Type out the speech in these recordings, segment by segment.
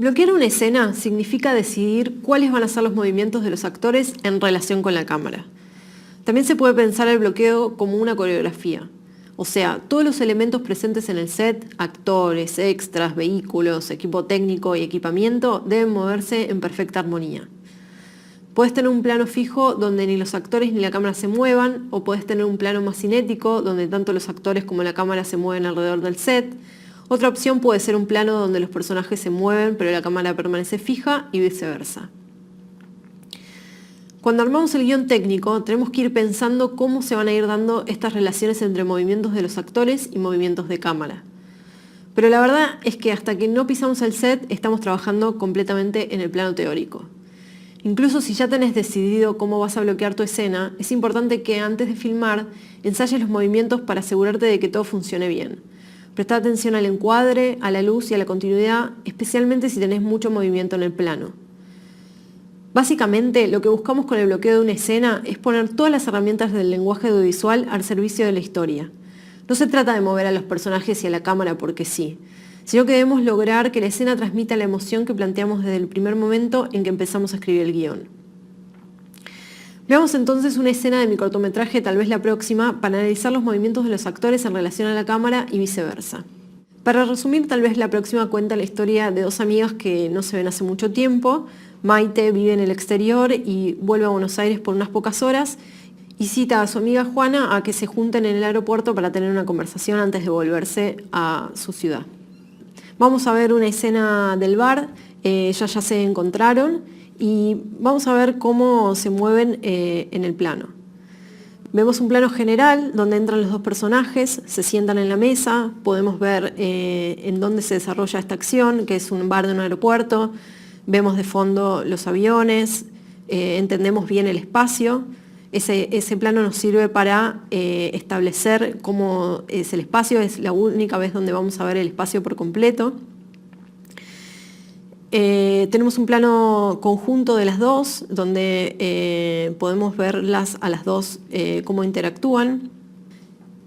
Bloquear una escena significa decidir cuáles van a ser los movimientos de los actores en relación con la cámara. También se puede pensar el bloqueo como una coreografía. O sea, todos los elementos presentes en el set, actores, extras, vehículos, equipo técnico y equipamiento, deben moverse en perfecta armonía. Puedes tener un plano fijo donde ni los actores ni la cámara se muevan, o puedes tener un plano más cinético donde tanto los actores como la cámara se mueven alrededor del set. Otra opción puede ser un plano donde los personajes se mueven pero la cámara permanece fija y viceversa. Cuando armamos el guión técnico, tenemos que ir pensando cómo se van a ir dando estas relaciones entre movimientos de los actores y movimientos de cámara. Pero la verdad es que hasta que no pisamos el set, estamos trabajando completamente en el plano teórico. Incluso si ya tenés decidido cómo vas a bloquear tu escena, es importante que antes de filmar ensayes los movimientos para asegurarte de que todo funcione bien. Presta atención al encuadre, a la luz y a la continuidad, especialmente si tenés mucho movimiento en el plano. Básicamente, lo que buscamos con el bloqueo de una escena es poner todas las herramientas del lenguaje audiovisual al servicio de la historia. No se trata de mover a los personajes y a la cámara porque sí, sino que debemos lograr que la escena transmita la emoción que planteamos desde el primer momento en que empezamos a escribir el guión. Veamos entonces una escena de mi cortometraje, tal vez la próxima, para analizar los movimientos de los actores en relación a la cámara y viceversa. Para resumir, tal vez la próxima cuenta la historia de dos amigas que no se ven hace mucho tiempo. Maite vive en el exterior y vuelve a Buenos Aires por unas pocas horas y cita a su amiga Juana a que se junten en el aeropuerto para tener una conversación antes de volverse a su ciudad. Vamos a ver una escena del bar, ellas ya se encontraron y vamos a ver cómo se mueven en el plano. Vemos un plano general donde entran los dos personajes, se sientan en la mesa, podemos ver en dónde se desarrolla esta acción, que es un bar de un aeropuerto, vemos de fondo los aviones, entendemos bien el espacio. Ese plano nos sirve para establecer cómo es el espacio, es la única vez donde vamos a ver el espacio por completo. Tenemos un plano conjunto de las dos, donde podemos verlas a las dos cómo interactúan.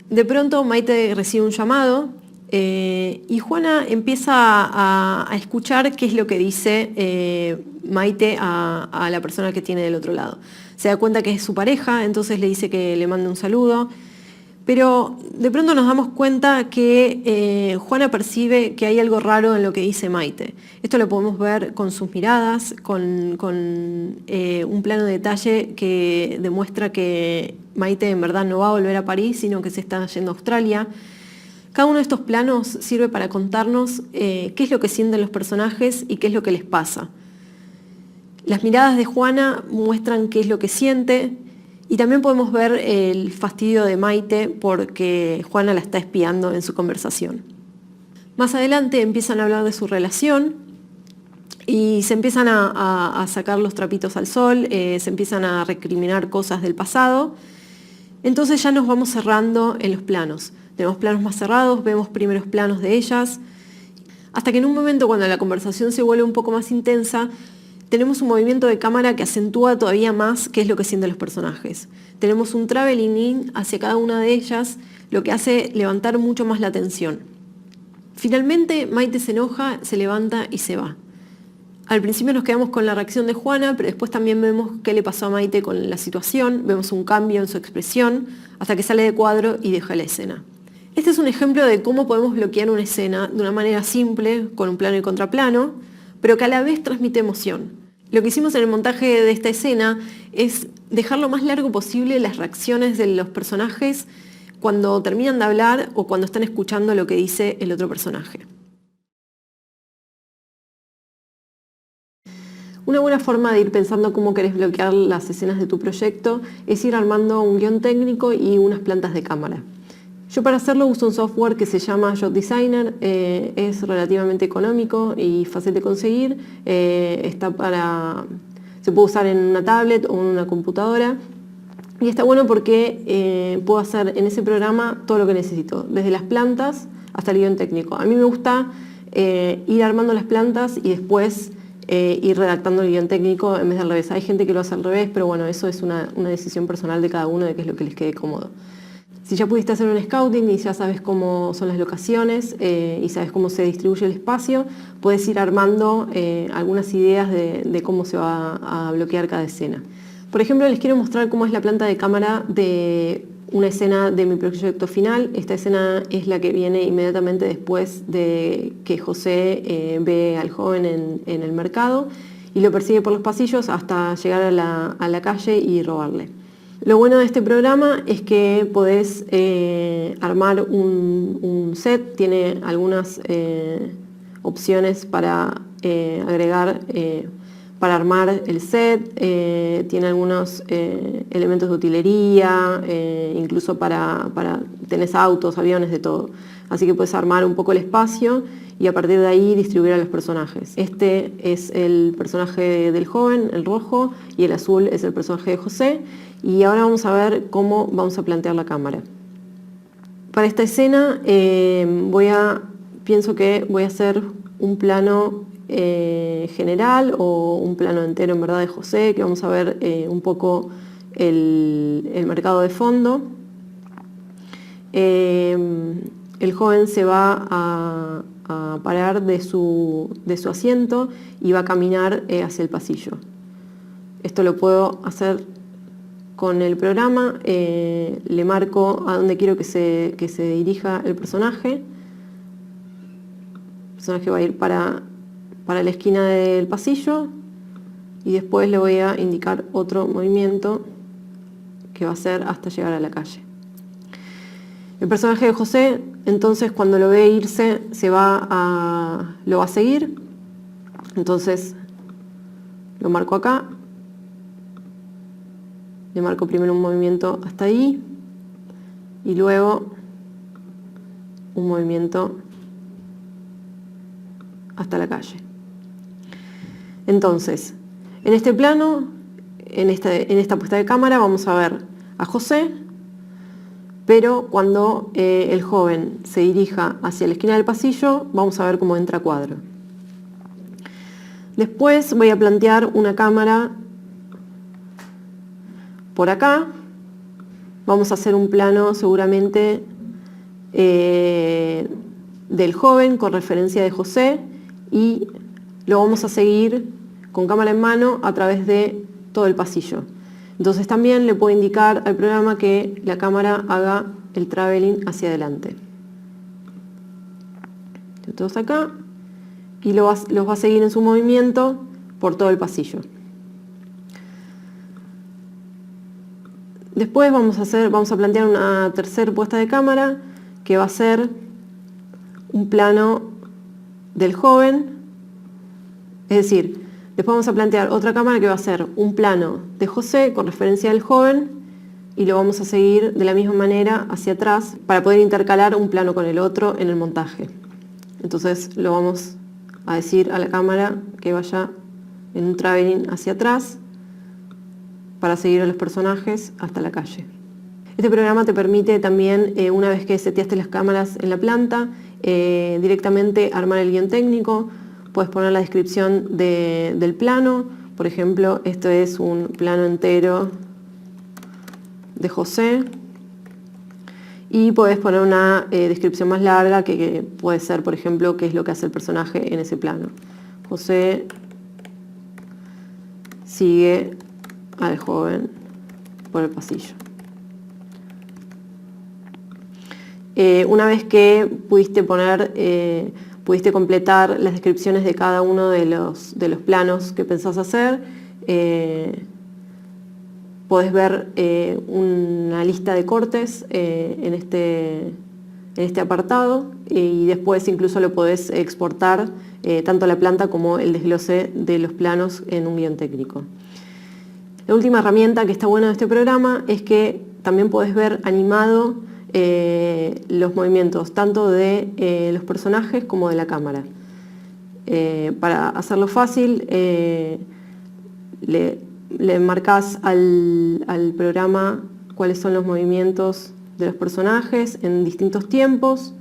De pronto Maite recibe un llamado y Juana empieza a escuchar qué es lo que dice Maite a la persona que tiene del otro lado. Se da cuenta que es su pareja, entonces le dice que le mande un saludo. Pero de pronto nos damos cuenta que Juana percibe que hay algo raro en lo que dice Maite. Esto lo podemos ver con sus miradas, con un plano de detalle que demuestra que Maite en verdad no va a volver a París, sino que se está yendo a Australia. Cada uno de estos planos sirve para contarnos qué es lo que sienten los personajes y qué es lo que les pasa. Las miradas de Juana muestran qué es lo que siente. Y también podemos ver el fastidio de Maite porque Juana la está espiando en su conversación. Más adelante empiezan a hablar de su relación y se empiezan a sacar los trapitos al sol, se empiezan a recriminar cosas del pasado. Entonces ya nos vamos cerrando en los planos. Tenemos planos más cerrados, vemos primeros planos de ellas, hasta que en un momento cuando la conversación se vuelve un poco más intensa, tenemos un movimiento de cámara que acentúa todavía más qué es lo que sienten los personajes. Tenemos un traveling in hacia cada una de ellas, lo que hace levantar mucho más la atención. Finalmente, Maite se enoja, se levanta y se va. Al principio nos quedamos con la reacción de Juana, pero después también vemos qué le pasó a Maite con la situación, vemos un cambio en su expresión, hasta que sale de cuadro y deja la escena. Este es un ejemplo de cómo podemos bloquear una escena de una manera simple, con un plano y contraplano, pero que a la vez transmite emoción. Lo que hicimos en el montaje de esta escena es dejar lo más largo posible las reacciones de los personajes cuando terminan de hablar o cuando están escuchando lo que dice el otro personaje. Una buena forma de ir pensando cómo querés bloquear las escenas de tu proyecto es ir armando un guión técnico y unas plantas de cámara. Yo para hacerlo uso un software que se llama Shot Designer, es relativamente económico y fácil de conseguir, se puede usar en una tablet o en una computadora y está bueno porque puedo hacer en ese programa todo lo que necesito, desde las plantas hasta el guión técnico. A mí me gusta ir armando las plantas y después ir redactando el guión técnico en vez de al revés. Hay gente que lo hace al revés, pero bueno, eso es una decisión personal de cada uno de qué es lo que les quede cómodo. Si ya pudiste hacer un scouting y ya sabes cómo son las locaciones y sabes cómo se distribuye el espacio, puedes ir armando algunas ideas de cómo se va a bloquear cada escena. Por ejemplo, les quiero mostrar cómo es la planta de cámara de una escena de mi proyecto final. Esta escena es la que viene inmediatamente después de que José ve al joven en el mercado y lo persigue por los pasillos hasta llegar a la calle y robarle. Lo bueno de este programa es que podés armar un set, tiene algunas opciones para agregar, para armar el set, tiene algunos elementos de utilería, incluso tenés autos, aviones, de todo. Así que puedes armar un poco el espacio y a partir de ahí distribuir a los personajes. Este es el personaje del joven, el rojo, y el azul es el personaje de José. Y ahora vamos a ver cómo vamos a plantear la cámara. Para esta escena pienso que voy a hacer un plano general o un plano entero en verdad de José, que vamos a ver un poco el mercado de fondo. El joven se va a parar de su asiento y va a caminar hacia el pasillo. Esto lo puedo hacer con el programa, le marco a dónde quiero que se dirija el personaje. El personaje va a ir para la esquina del pasillo y después le voy a indicar otro movimiento que va a ser hasta llegar a la calle. El personaje de José, entonces, cuando lo ve irse, lo va a seguir. Entonces, lo marco acá. Le marco primero un movimiento hasta ahí y luego un movimiento hasta la calle. Entonces, en este plano, en esta puesta de cámara, vamos a ver a José, pero cuando el joven se dirija hacia la esquina del pasillo, vamos a ver cómo entra a cuadro. Después voy a plantear una cámara por acá. Vamos a hacer un plano seguramente del joven con referencia de José y lo vamos a seguir con cámara en mano a través de todo el pasillo. Entonces también le puedo indicar al programa que la cámara haga el traveling hacia adelante. Todos acá y los va a seguir en su movimiento por todo el pasillo. Después vamos a plantear una tercera puesta de cámara que va a ser un plano del joven, es decir, después vamos a plantear otra cámara que va a ser un plano de José con referencia al joven y lo vamos a seguir de la misma manera hacia atrás para poder intercalar un plano con el otro en el montaje. Entonces lo vamos a decir a la cámara que vaya en un traveling hacia atrás para seguir a los personajes hasta la calle. Este programa te permite también, una vez que seteaste las cámaras en la planta, directamente armar el guión técnico. Puedes poner la descripción del plano. Por ejemplo, esto es un plano entero de José. Y puedes poner una descripción más larga que puede ser, por ejemplo, qué es lo que hace el personaje en ese plano. José sigue al joven por el pasillo. Una vez que pudiste completar las descripciones de cada uno de los planos que pensás hacer, podés ver una lista de cortes en este apartado y después incluso lo podés exportar tanto la planta como el desglose de los planos en un guión técnico. La última herramienta que está buena de este programa es que también podés ver animado los movimientos tanto de los personajes como de la cámara. Para hacerlo fácil, le marcás al programa cuáles son los movimientos de los personajes en distintos tiempos.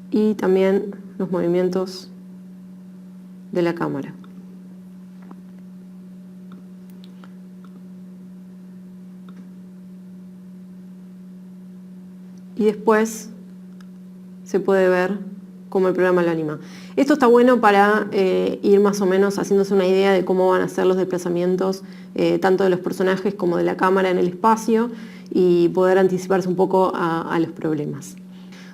Y también los movimientos de la cámara. y después se puede ver cómo el programa lo anima. Esto está bueno para ir más o menos haciéndose una idea de cómo van a ser los desplazamientos tanto de los personajes como de la cámara en el espacio y poder anticiparse un poco a los problemas.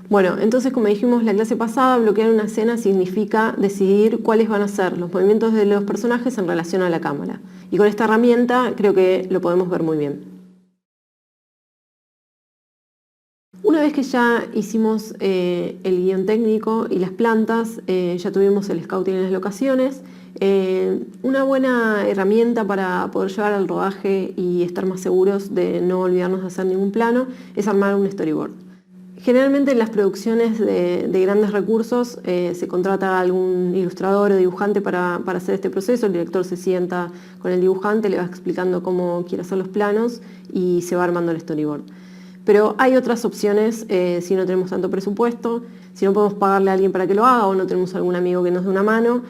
Bueno, entonces como dijimos la clase pasada, bloquear una escena significa decidir cuáles van a ser los movimientos de los personajes en relación a la cámara. Y con esta herramienta creo que lo podemos ver muy bien. Una vez que ya hicimos el guión técnico y las plantas, ya tuvimos el scouting en las locaciones, una buena herramienta para poder llevar al rodaje y estar más seguros de no olvidarnos de hacer ningún plano es armar un storyboard. Generalmente en las producciones de grandes recursos se contrata a algún ilustrador o dibujante para hacer este proceso. El director se sienta con el dibujante, le va explicando cómo quiere hacer los planos y se va armando el storyboard. Pero hay otras opciones si no tenemos tanto presupuesto, si no podemos pagarle a alguien para que lo haga o no tenemos algún amigo que nos dé una mano,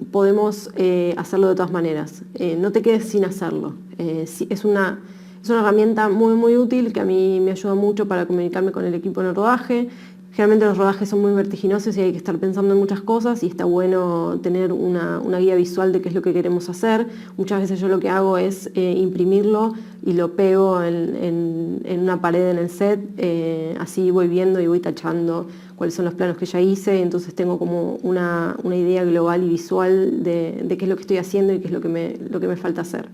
podemos hacerlo de todas maneras. No te quedes sin hacerlo. Es una herramienta muy, muy útil que a mí me ayuda mucho para comunicarme con el equipo en el rodaje. Generalmente los rodajes son muy vertiginosos y hay que estar pensando en muchas cosas y está bueno tener una guía visual de qué es lo que queremos hacer. Muchas veces yo lo que hago es imprimirlo y lo pego en una pared en el set, así voy viendo y voy tachando cuáles son los planos que ya hice, entonces tengo como una idea global y visual de qué es lo que estoy haciendo y qué es lo que me falta hacer.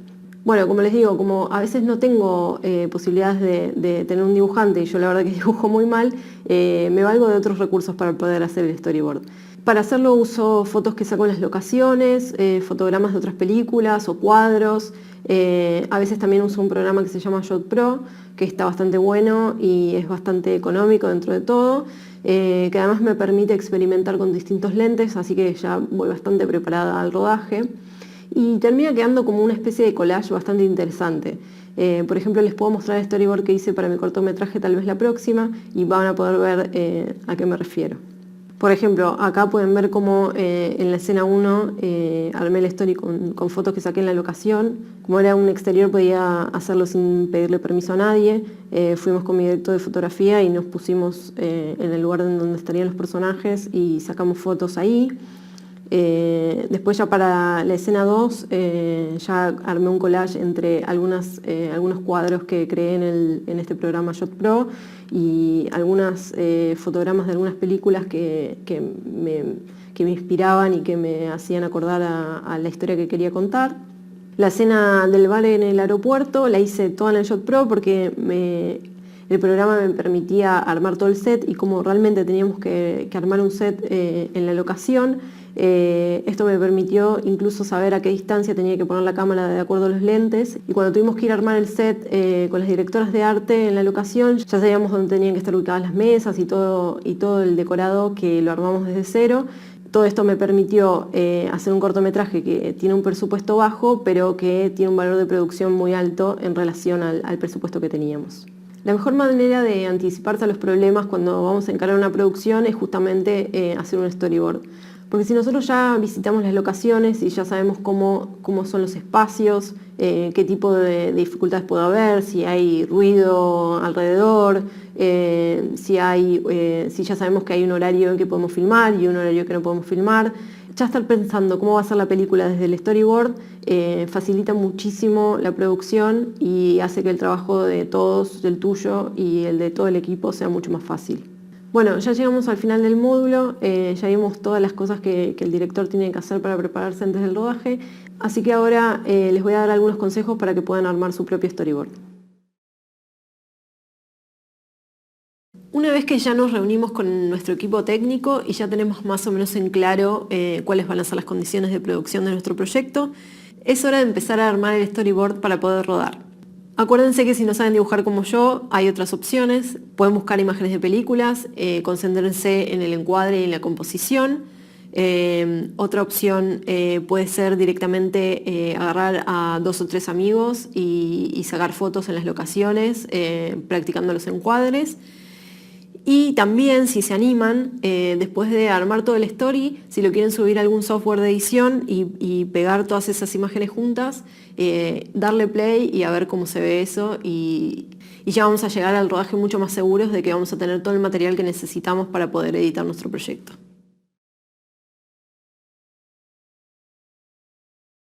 Bueno, como les digo, como a veces no tengo posibilidades de tener un dibujante y yo la verdad que dibujo muy mal, me valgo de otros recursos para poder hacer el storyboard. Para hacerlo uso fotos que saco en las locaciones, fotogramas de otras películas o cuadros. A veces también uso un programa que se llama Shot Pro, que está bastante bueno y es bastante económico dentro de todo, que además me permite experimentar con distintos lentes, así que ya voy bastante preparada al rodaje. Y termina quedando como una especie de collage bastante interesante. Por ejemplo, les puedo mostrar el storyboard que hice para mi cortometraje tal vez la próxima y van a poder ver a qué me refiero. Por ejemplo, acá pueden ver cómo en la escena 1 armé el story con fotos que saqué en la locación. Como era un exterior podía hacerlo sin pedirle permiso a nadie. Fuimos con mi director de fotografía y nos pusimos en el lugar donde estarían los personajes y sacamos fotos ahí. Después ya para la escena 2 ya armé un collage entre algunos cuadros que creé en este programa Shot Pro y algunos fotogramas de algunas películas que me inspiraban y que me hacían acordar a la historia que quería contar. La escena del bar en el aeropuerto la hice toda en el Shot Pro porque el programa me permitía armar todo el set y como realmente teníamos que armar un set en la locación, esto me permitió incluso saber a qué distancia tenía que poner la cámara de acuerdo a los lentes y cuando tuvimos que ir a armar el set con las directoras de arte en la locación ya sabíamos dónde tenían que estar ubicadas las mesas y todo el decorado que lo armamos desde cero. Todo esto me permitió hacer un cortometraje que tiene un presupuesto bajo pero que tiene un valor de producción muy alto en relación al presupuesto que teníamos. La mejor manera de anticiparse a los problemas cuando vamos a encarar una producción es justamente hacer un storyboard. Porque si nosotros ya visitamos las locaciones y ya sabemos cómo son los espacios, qué tipo de dificultades puede haber, si hay ruido alrededor, si ya sabemos que hay un horario en que podemos filmar y un horario que no podemos filmar, ya estar pensando cómo va a ser la película desde el storyboard facilita muchísimo la producción y hace que el trabajo de todos, del tuyo y el de todo el equipo sea mucho más fácil. Bueno, ya llegamos al final del módulo, ya vimos todas las cosas que el director tiene que hacer para prepararse antes del rodaje, así que ahora les voy a dar algunos consejos para que puedan armar su propio storyboard. Una vez que ya nos reunimos con nuestro equipo técnico y ya tenemos más o menos en claro cuáles van a ser las condiciones de producción de nuestro proyecto, es hora de empezar a armar el storyboard para poder rodar. Acuérdense que si no saben dibujar como yo, hay otras opciones. Pueden buscar imágenes de películas, concéntrense en el encuadre y en la composición. Otra opción puede ser directamente agarrar a 2 o 3 amigos y sacar fotos en las locaciones, practicando los encuadres. Y también, si se animan, después de armar todo el story, si lo quieren subir a algún software de edición y pegar todas esas imágenes juntas, darle play y a ver cómo se ve eso. Y ya vamos a llegar al rodaje mucho más seguros de que vamos a tener todo el material que necesitamos para poder editar nuestro proyecto.